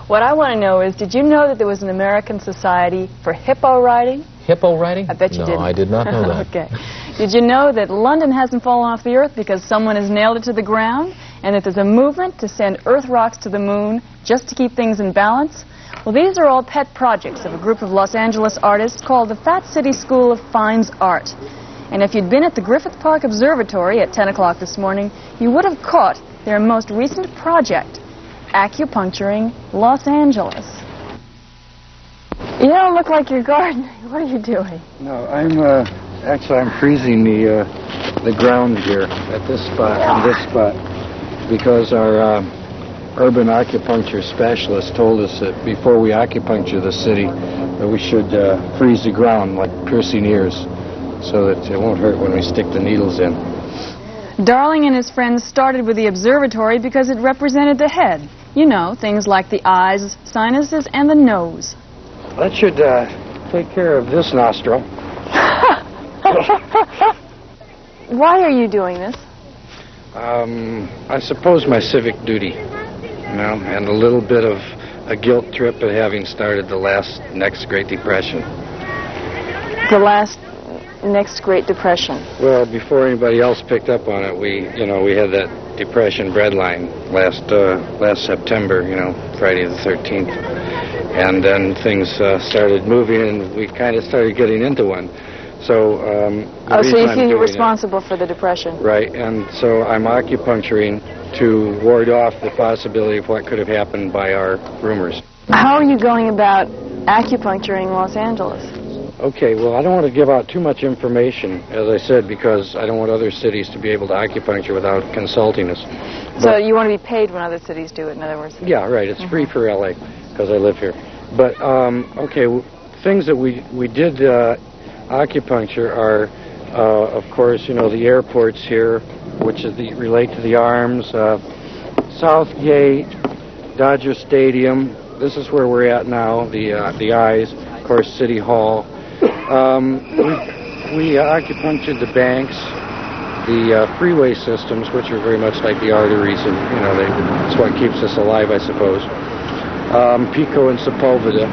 What I want to know is, did you know that there was an American Society for hippo riding? Hippo riding? I bet you didn't. No, I did not know that. Okay. Did you know that London hasn't fallen off the Earth because someone has nailed it to the ground, and that there's a movement to send Earth rocks to the moon just to keep things in balance? Well, these are all pet projects of a group of Los Angeles artists called the Fat City School of Fine Art. And if you'd been at the Griffith Park Observatory at 10 o'clock this morning, you would have caught their most recent project, Acupuncturing Los Angeles. You don't look like you're gardening. What are you doing? No, I'm freezing the ground here at this spot and this spot, because our urban acupuncture specialist told us that before we acupuncture the city, that we should freeze the ground like piercing ears, so that it won't hurt when we stick the needles in. Darling and his friends started with the observatory because it represented the head. You know, things like the eyes, sinuses, and the nose. That should take care of this nostril. Why are you doing this? I suppose my civic duty, you know, and a little bit of a guilt trip at having started the next Great Depression. The next Great Depression. Well, before anybody else picked up on it, we had that Depression breadline last September, Friday the 13th, and then things started moving, and we kind of started getting into one. So, so you feel you're responsible for the Depression? Right, and so I'm acupuncturing to ward off the possibility of what could have happened by our rumors. How are you going about acupuncturing Los Angeles? Okay, well, I don't want to give out too much information, as I said, because I don't want other cities to be able to acupuncture without consulting us. So you want to be paid when other cities do it, in other words? Yeah, right. It's free for LA, because I live here. But, okay, things that we did acupuncture are, of course, the airports here, which is relate to the arms, Southgate, Dodger Stadium. This is where we're at now, the eyes, of course, City Hall. We acupunctured the banks, the freeway systems, which are very much like the arteries, and that's what keeps us alive, I suppose. Pico and Sepulveda,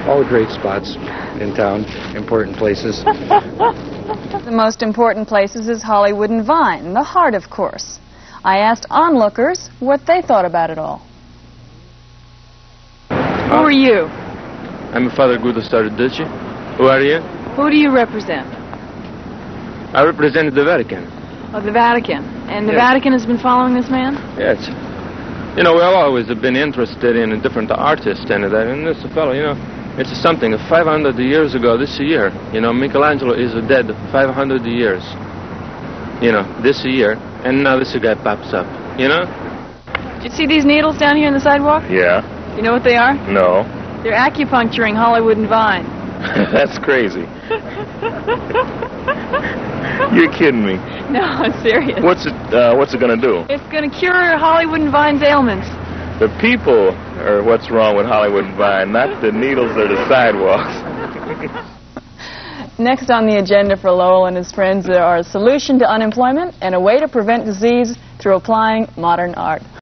all great spots in town, important places. The most important places is Hollywood and Vine, the heart, of course. I asked onlookers what they thought about it all. Who are you? I'm Father Guido Starducci. Who are you? Who do you represent? I represent the Vatican. Oh, the Vatican. And the Yes. Vatican has been following this man? Yes. We've always been interested in different artists and that. And this fellow, it's something. 500 years ago this year, Michelangelo is dead 500 years. This year. And now this guy pops up, Did you see these needles down here on the sidewalk? Yeah. You know what they are? No. They're acupuncturing Hollywood and Vine. That's crazy. You're kidding me. No, I'm serious. What's it gonna do? It's going to cure Hollywood and Vine's ailments. The people are what's wrong with Hollywood and Vine, not the needles or the sidewalks. Next on the agenda for Lowell and his friends, there are a solution to unemployment and a way to prevent disease through applying modern art.